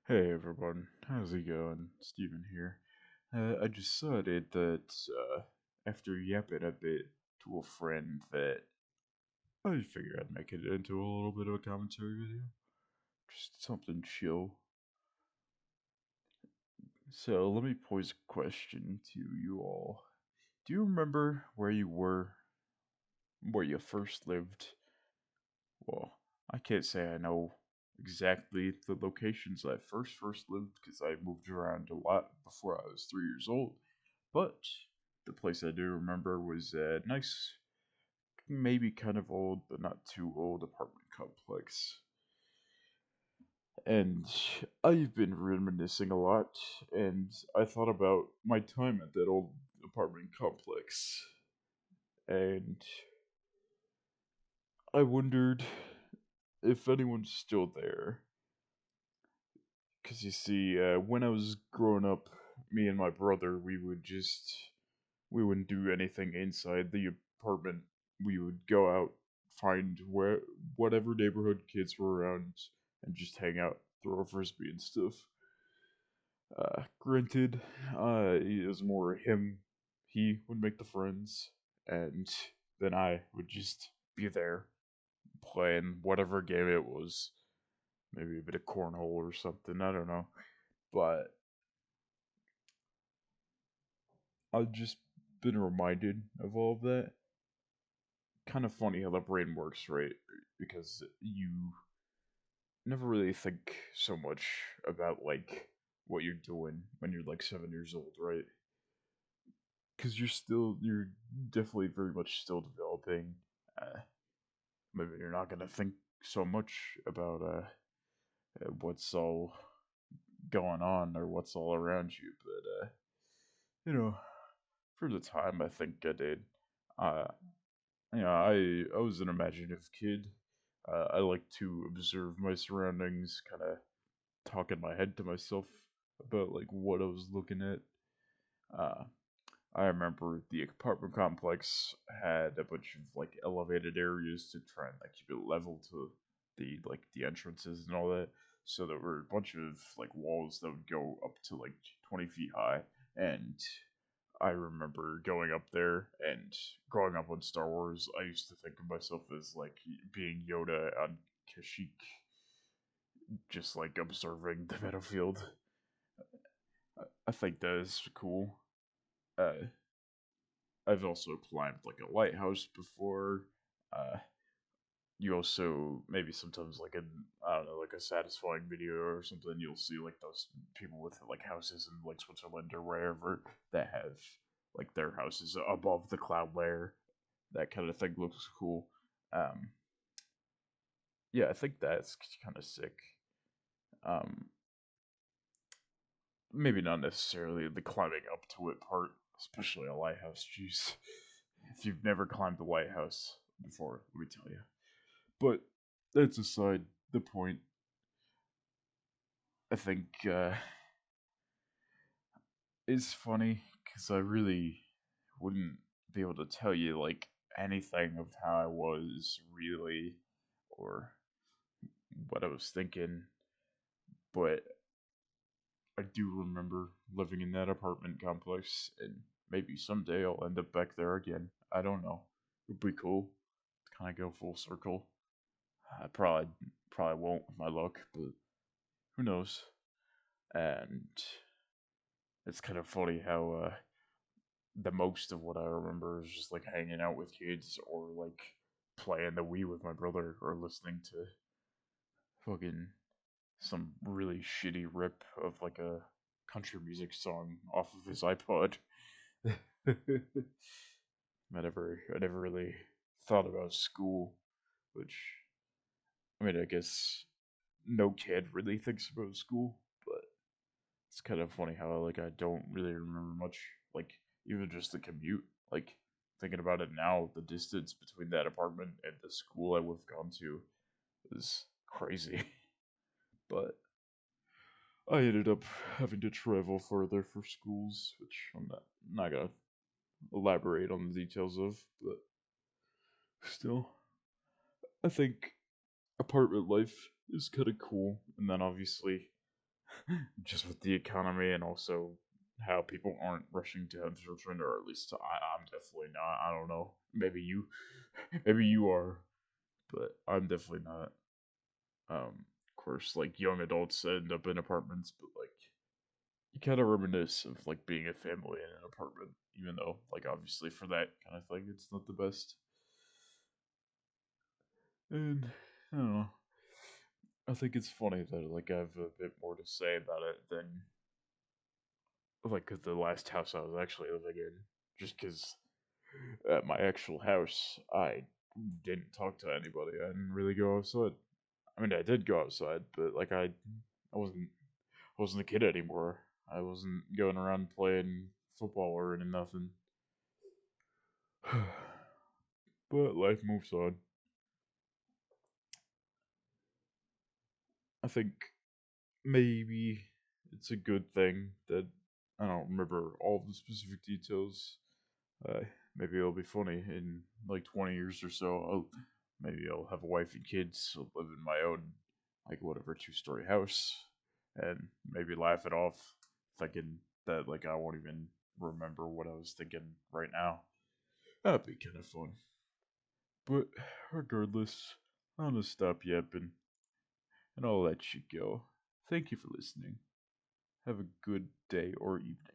Hey everyone, how's it going? Steven here. I decided that after yapping a bit to a friend that I figured I'd make it into a little bit of a commentary video. Just something chill. So let me pose a question to you all. Do you remember where you were, where you first lived? Well, I can't say I know exactly the locations I first lived because I moved around a lot before I was 3 years old. But the place I do remember was a nice, maybe kind of old, but not too old apartment complex. And I've been reminiscing a lot, and I thought about my time at that old apartment complex. And I wondered if anyone's still there. Because you see, when I was growing up, me and my brother, we wouldn't do anything inside the apartment. We would go out, find whatever neighborhood kids were around, and just hang out, throw a frisbee and stuff. Granted, it was more him. He would make the friends, and then I would just be there playing whatever game it was. Maybe a bit of cornhole or something. I don't know, but I've just been reminded of all of that. Kind of funny how the brain works, right? Because you never really think so much about like what you're doing when you're like 7 years old, right? Because you're definitely very much still developing. Uh, Maybe you're not gonna think so much about what's all going on or what's all around you, but you know, for the time, I think I did. Uh, I was an imaginative kid. I like to observe my surroundings, kind of talk in my head to myself about like what I was looking at. Uh, I remember the apartment complex had a bunch of like elevated areas to try and like keep it level to the entrances and all that. So there were a bunch of like walls that would go up to like 20 feet high, and I remember going up there and growing up on Star Wars. I used to think of myself as like being Yoda on Kashyyyk, just like observing the battlefield. I think that is cool. Uh, I've also climbed like a lighthouse before. Uh, you also maybe sometimes like I don't know, like a satisfying video or something. You'll see like those people with like houses in like Switzerland or wherever that have like their houses above the cloud layer. That kind of thing looks cool. Um, yeah, I think that's kind of sick. Um, Maybe not necessarily the climbing up to it part, especially a lighthouse. Jeez, if you've never climbed a lighthouse before, let me tell you. But that's aside the point. I think it's funny because I really wouldn't be able to tell you like anything of how I was really or what I was thinking, but I do remember living in that apartment complex, and maybe someday I'll end up back there again. I don't know. It'd be cool to kind of go full circle. I probably won't with my luck, but who knows? And it's kind of funny how the most of what I remember is just like hanging out with kids or like playing the Wii with my brother or listening to fucking some really shitty rip of like a country music song off of his iPod. I never really thought about school, which I mean I guess no kid really thinks about school, but it's kind of funny how like I don't really remember much, like even just the commute. Like thinking about it now, the distance between that apartment and the school I would have gone to is crazy. But I ended up having to travel further for schools, which I'm not gonna elaborate on the details of, but still, I think apartment life is kind of cool. And then obviously, just with the economy and also how people aren't rushing to have children, or at least I'm definitely not. I don't know. Maybe you, maybe you are, but I'm definitely not. Of course, like young adults end up in apartments, but like you kind of reminisce of like being a family in an apartment, even though like obviously for that kind of thing, it's not the best. And I don't know. I think it's funny that like I have a bit more to say about it than like 'cause the last house I was actually living in, just because at my actual house I didn't talk to anybody. I didn't really go outside. I mean, I did go outside, but like I wasn't a kid anymore. I wasn't going around playing football or any nothing. But life moves on. I think maybe it's a good thing that I don't remember all the specific details. Uh, Maybe it'll be funny in like 20 years or so. Maybe I'll have a wife and kids, I'll live in my own, like, whatever, two-story house, and maybe laugh it off, thinking that, like, I won't even remember what I was thinking right now. That'd be kind of fun. But regardless, I'm gonna stop yapping, and I'll let you go. Thank you for listening. Have a good day or evening.